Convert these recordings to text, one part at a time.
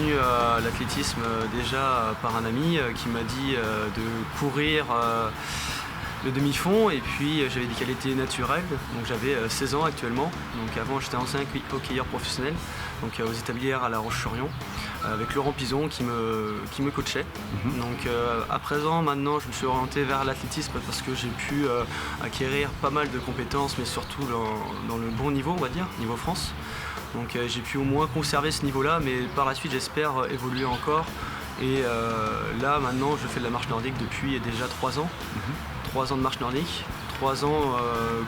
venu à l'athlétisme déjà par un ami qui m'a dit de courir le demi-fond et puis j'avais des qualités naturelles, donc j'avais 16 ans actuellement. Donc avant j'étais ancien hockeyeur professionnel donc aux Établières à La Roche-sur-Yon avec Laurent Pison qui me coachait. Donc à présent maintenant je me suis orienté vers l'athlétisme parce que j'ai pu acquérir pas mal de compétences mais surtout dans le bon niveau, on va dire, niveau France. Donc j'ai pu au moins conserver ce niveau là mais par la suite j'espère évoluer encore. Et là maintenant je fais de la marche nordique depuis déjà 3 ans. 3 ans de marche nordique, 3 ans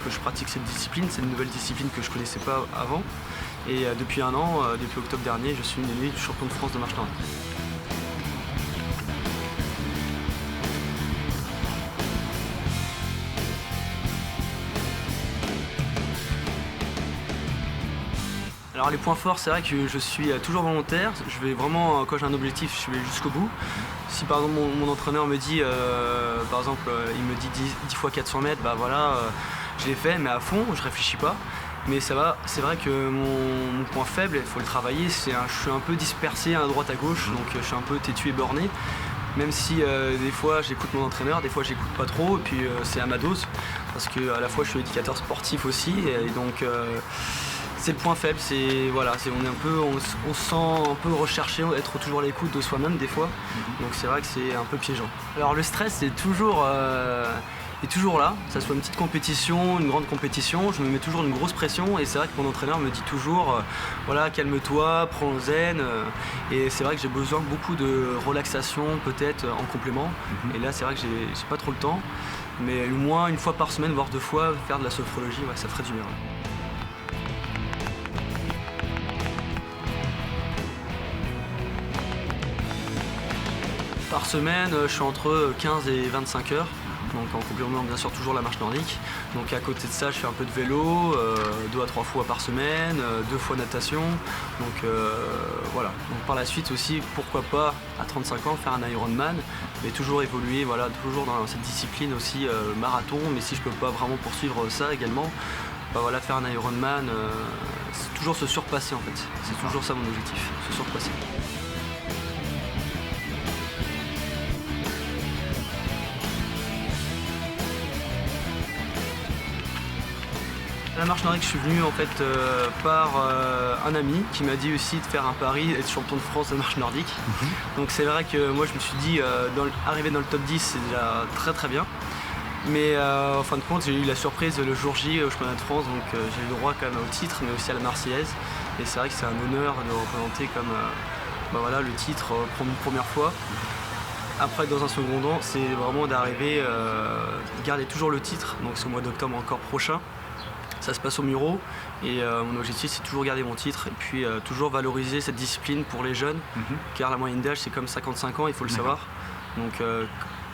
que je pratique cette discipline, c'est une nouvelle discipline que je ne connaissais pas avant. Et depuis 1 an, depuis octobre dernier, je suis une élite champion de France de marche nordique. Alors les points forts, c'est vrai que je suis toujours volontaire, je vais vraiment, quand j'ai un objectif, je vais jusqu'au bout. Si par exemple mon entraîneur me dit, par exemple, il me dit 10 fois 400 mètres, bah voilà, je l'ai fait, mais à fond, je réfléchis pas. Mais ça va, c'est vrai que mon point faible, il faut le travailler, je suis un peu dispersé à droite à gauche, donc je suis un peu têtu et borné. Même si des fois j'écoute mon entraîneur, des fois j'écoute pas trop, et puis c'est à ma dose, parce que à la fois je suis éducateur sportif aussi, et donc c'est le point faible, voilà, on se sent un peu recherché, être toujours à l'écoute de soi-même des fois, donc c'est vrai que c'est un peu piégeant. Alors le stress est toujours là, que ça soit une petite compétition, une grande compétition, je me mets toujours une grosse pression et c'est vrai que mon entraîneur me dit toujours voilà, calme-toi, prends zen, et c'est vrai que j'ai besoin beaucoup de relaxation peut-être en complément, et là c'est vrai que j'ai pas trop le temps, mais au moins 1 fois par semaine, voire 2 fois, faire de la sophrologie, ouais, ça ferait du bien. Par semaine, je suis entre 15 et 25 heures. Donc en complément bien sûr toujours la marche nordique. Donc à côté de ça je fais un peu de vélo, 2 à 3 fois par semaine, 2 fois natation. Donc voilà. Donc par la suite aussi pourquoi pas à 35 ans faire un Ironman, mais toujours évoluer, voilà, toujours dans cette discipline aussi marathon, mais si je peux pas vraiment poursuivre ça également, bah voilà, faire un Ironman, c'est toujours se surpasser en fait. C'est toujours ça mon objectif, se surpasser. La marche nordique, je suis venu en fait par un ami qui m'a dit aussi de faire un pari, être champion de France de marche nordique. Donc c'est vrai que moi je me suis dit, arriver dans le top 10 c'est déjà très très bien. Mais en fin de compte j'ai eu la surprise le jour J au championnat de France, donc j'ai eu le droit quand même au titre mais aussi à la Marseillaise. Et c'est vrai que c'est un honneur de représenter comme bah voilà, le titre pour une première fois. Après dans un second temps c'est vraiment d'arriver, de garder toujours le titre, donc c'est au mois d'octobre encore prochain. Ça se passe au Muro et mon objectif c'est toujours garder mon titre et puis toujours valoriser cette discipline pour les jeunes, car la moyenne d'âge c'est comme 55 ans, il faut le savoir. Donc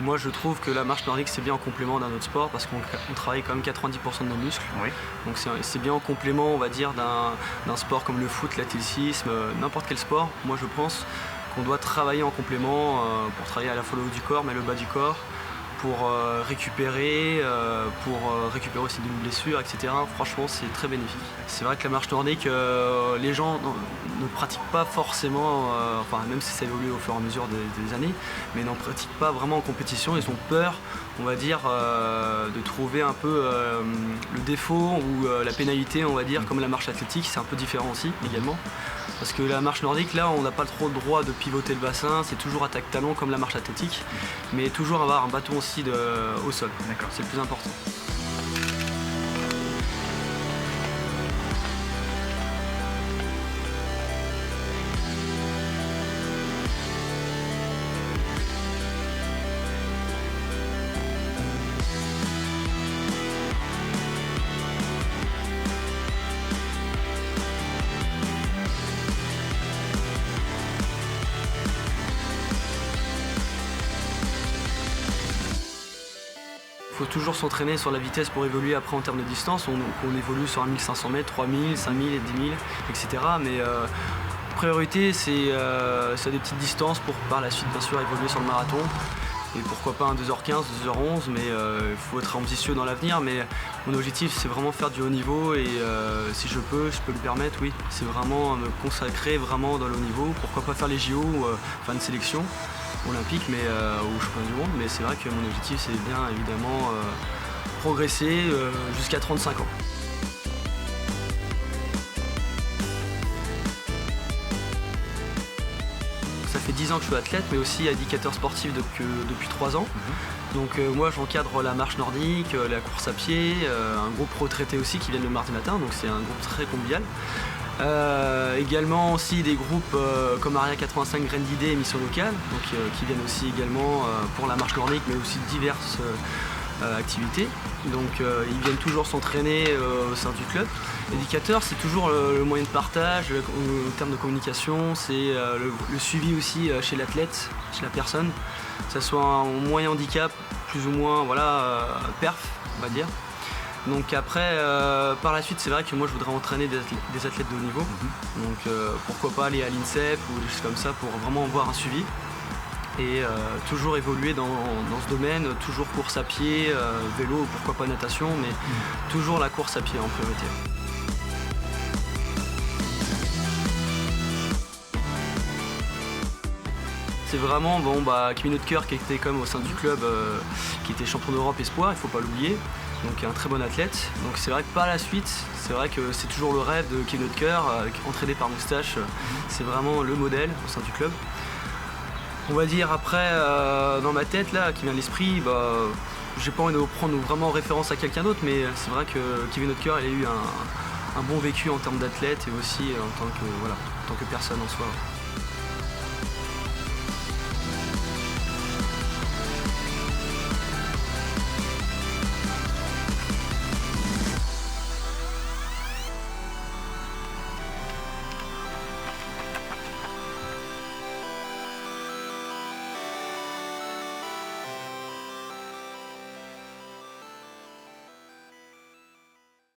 moi je trouve que la marche nordique c'est bien en complément d'un autre sport parce qu'on travaille quand même 90% de nos muscles. Oui. Donc c'est bien en complément on va dire d'un sport comme le foot, l'athlétisme, n'importe quel sport. Moi je pense qu'on doit travailler en complément pour travailler à la fois le haut du corps mais le bas du corps, pour récupérer aussi des blessures, etc. Franchement, c'est très bénéfique. C'est vrai que la marche nordique, les gens ne pratiquent pas forcément, enfin même si ça évolue au fur et à mesure des années, mais n'en pratiquent pas vraiment en compétition. Ils ont peur, on va dire, de trouver un peu le défaut ou la pénalité, on va dire, comme la marche athlétique. C'est un peu différent aussi, également. Parce que la marche nordique, là, on n'a pas trop le droit de pivoter le bassin, c'est toujours attaque talon comme la marche athlétique, mais toujours avoir un bâton aussi au sol. C'est le plus important. Il faut toujours s'entraîner sur la vitesse pour évoluer après en termes de distance. On évolue sur 1500 mètres, 3000, 5000 et 10 000, etc. Mais priorité, c'est des petites distances pour par la suite bien sûr évoluer sur le marathon. Et pourquoi pas un 2h15, 2h11, mais il faut être ambitieux dans l'avenir. Mais Mon objectif, c'est vraiment faire du haut niveau et si je peux me permettre, oui. C'est vraiment me consacrer vraiment dans le haut niveau. Pourquoi pas faire les JO ou faire une sélection olympique ou championnat du monde. Mais c'est vrai que mon objectif, c'est bien évidemment progresser jusqu'à 35 ans. Ça fait 10 ans que je suis athlète, mais aussi éducateur sportif depuis 3 ans. Donc moi j'encadre la marche nordique, la course à pied, un groupe retraité aussi qui viennent le mardi matin, donc c'est un groupe très convivial. Également aussi des groupes comme Aria 85, Graines d'idées et Mission Locale, donc, qui viennent aussi également pour la marche nordique, mais aussi diverses activités. Donc ils viennent toujours s'entraîner au sein du club. L'éducateur, c'est toujours le moyen de partage, en termes de communication, c'est le suivi aussi chez l'athlète, chez la personne, que ce soit un moyen handicap, plus ou moins perf, on va dire. Donc après, par la suite, c'est vrai que moi je voudrais entraîner des athlètes de haut niveau. Donc pourquoi pas aller à l'INSEP ou des choses comme ça pour vraiment avoir un suivi. Et toujours évoluer dans ce domaine, toujours course à pied, vélo, pourquoi pas natation, mais toujours la course à pied en priorité. C'est vraiment Kevin Hautecoeur qui était quand même au sein du club, qui était champion d'Europe espoir, il ne faut pas l'oublier. Donc un très bon athlète. Donc c'est vrai que par la suite, c'est vrai que c'est toujours le rêve de Kevin Hautecoeur, entraîné par Moustache, c'est vraiment le modèle au sein du club. On va dire après, dans ma tête là, qui vient de l'esprit, j'ai pas envie de prendre vraiment référence à quelqu'un d'autre, mais c'est vrai que Kevin Hautecoeur, il a eu un bon vécu en termes d'athlète et aussi en tant que personne en soi.